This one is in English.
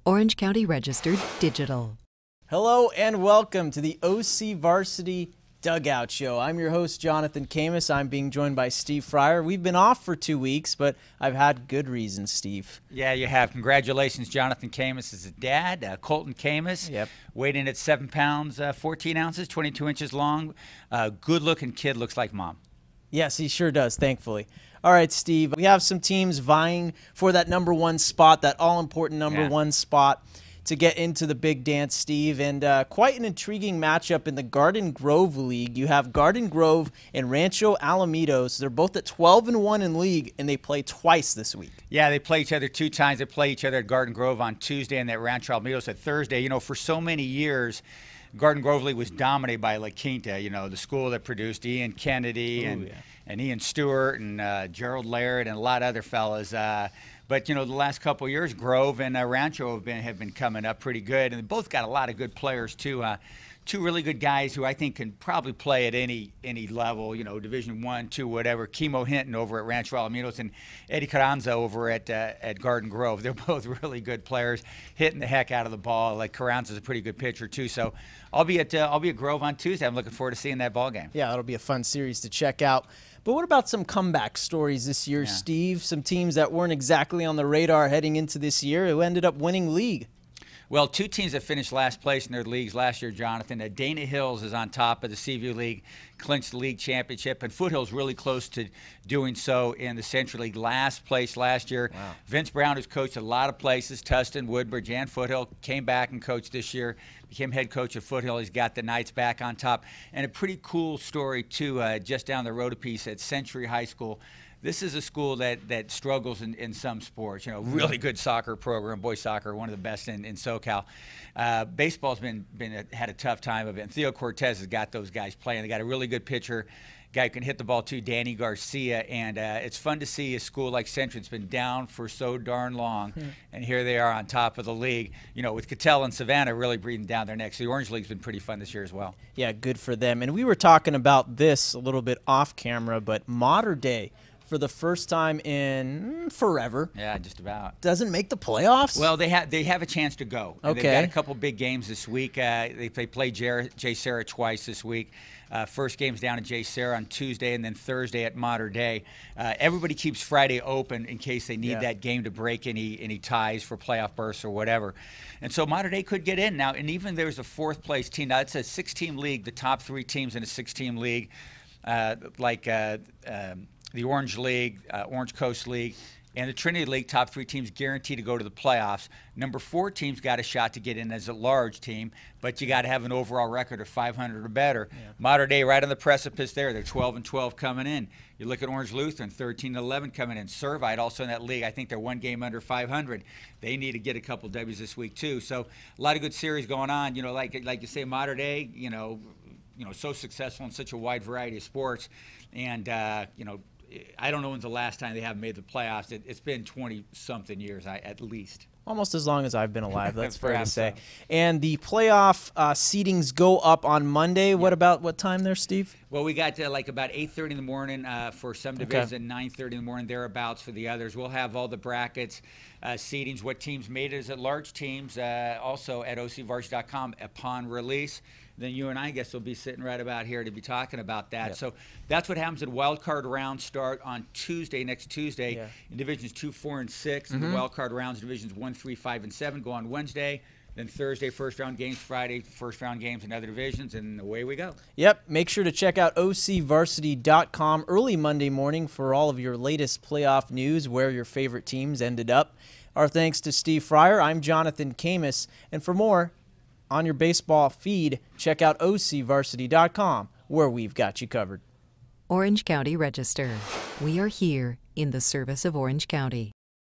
Orange County Registered Digital. Hello and welcome to the OCVarsity Dugout Show. I'm your host, Jonathan Khamis. I'm being joined by Steve Fryer. We've been off for 2 weeks, but I've had good reasons, Steve. Yeah, you have. Congratulations, Jonathan Khamis is a dad, Colton Khamis. Yep. Weighed in at 7 pounds, 14 ounces, 22 inches long. Good-looking kid, looks like mom. Yes, he sure does, thankfully. All right, Steve, we have some teams vying for that number one spot, that all-important number one spot to get into the big dance, Steve. And quite an intriguing matchup in the Garden Grove League. You have Garden Grove and Rancho Alamitos. They're both at 12-1 in league, and they play twice this week. Yeah, they play each other 2 times. They play each other at Garden Grove on Tuesday and at Rancho Alamitos at Thursday. You know, for so many years, Garden Grove League was dominated by La Quinta, you know, the school that produced Ian Kennedy and Ian Stewart and Gerald Laird and a lot of other fellas. But, you know, the last couple of years, Grove and Rancho have been coming up pretty good. And they both got a lot of good players, too. 2 really good guys who I think can probably play at any level, you know, Division I, II, whatever. Kimo Hinton over at Rancho Alamitos and Eddie Carranza over at Garden Grove. They're both really good players, hitting the heck out of the ball. Like Carranza's a pretty good pitcher too. So I'll be at Grove on Tuesday. I'm looking forward to seeing that ball game. Yeah, it'll be a fun series to check out. But what about some comeback stories this year, Steve? Some teams that weren't exactly on the radar heading into this year who ended up winning league. Well, 2 teams that finished last place in their leagues last year, Jonathan. Dana Hills is on top of the Seaview League, clinched the league championship, and Foothills really close to doing so in the Central League. Last place last year. Wow. Vince Brown, who's coached a lot of places, Tustin, Woodbridge, and Foothill, came back and coached this year, became head coach of Foothill. He's got the Knights back on top. And a pretty cool story, too, just down the road a piece at Century High School. This is a school that struggles in some sports. You know, really good soccer program, boys soccer, one of the best in SoCal. Baseball's had a tough time of it. And Theo Cortez has got those guys playing. They got a really good pitcher, guy who can hit the ball too, Danny Garcia. And it's fun to see a school like Century. It's been down for so darn long, and here they are on top of the league. You know, with Cattell and Savannah really breathing down their necks. So the Orange League's been pretty fun this year as well. Yeah, good for them. And we were talking about this a little bit off camera, but Modern Day, for the first time in forever. Yeah, just about. Doesn't make the playoffs? Well, they have a chance to go. Okay. They've got a couple big games this week. They play J. Sarah twice this week. First game's down at J. Sarah on Tuesday and then Thursday at Modern Day. Everybody keeps Friday open in case they need that game to break any ties for playoff berths or whatever. And so Modern Day could get in now. And even there's a 4th-place team. Now, it's a 6-team league, the top 3 teams in a 6-team league, the Orange League, Orange Coast League, and the Trinity League, top 3 teams guaranteed to go to the playoffs. Number 4 teams got a shot to get in as a large team, but you got to have an overall record of 500 or better. Yeah. Modern Day right on the precipice there. They're 12-12 coming in. You look at Orange Lutheran, 13-11 coming in. Servite also in that league. I think they're 1 game under 500. They need to get a couple W's this week too. So a lot of good series going on. You know, like you say, Modern Day, you know, so successful in such a wide variety of sports, and you know, I don't know when's the last time they haven't made the playoffs. It's been 20-something years, at least. Almost as long as I've been alive, that's fair to say. So. And the playoff seedings go up on Monday. What about what time there, Steve? Well, we got like about 8:30 in the morning for some divisions and 9:30 in the morning, thereabouts for the others. We'll have all the brackets, seedings, what teams made it as at-large teams, also at OCVarsity.com upon release. Then you and I guess will be sitting right about here to be talking about that. Yep. So that's what happens. At wild card rounds start on Tuesday, next Tuesday, in divisions 2, 4, and 6. And the wild card rounds, divisions 1, 3, 5, and 7 go on Wednesday. Then Thursday, first round games. Friday, first round games in other divisions, and away we go. Yep. Make sure to check out OCVarsity.com early Monday morning for all of your latest playoff news, where your favorite teams ended up. Our thanks to Steve Fryer. I'm Jonathan Khamis, and for more on your baseball feed, check out OCVarsity.com, where we've got you covered. Orange County Register. We are here in the service of Orange County.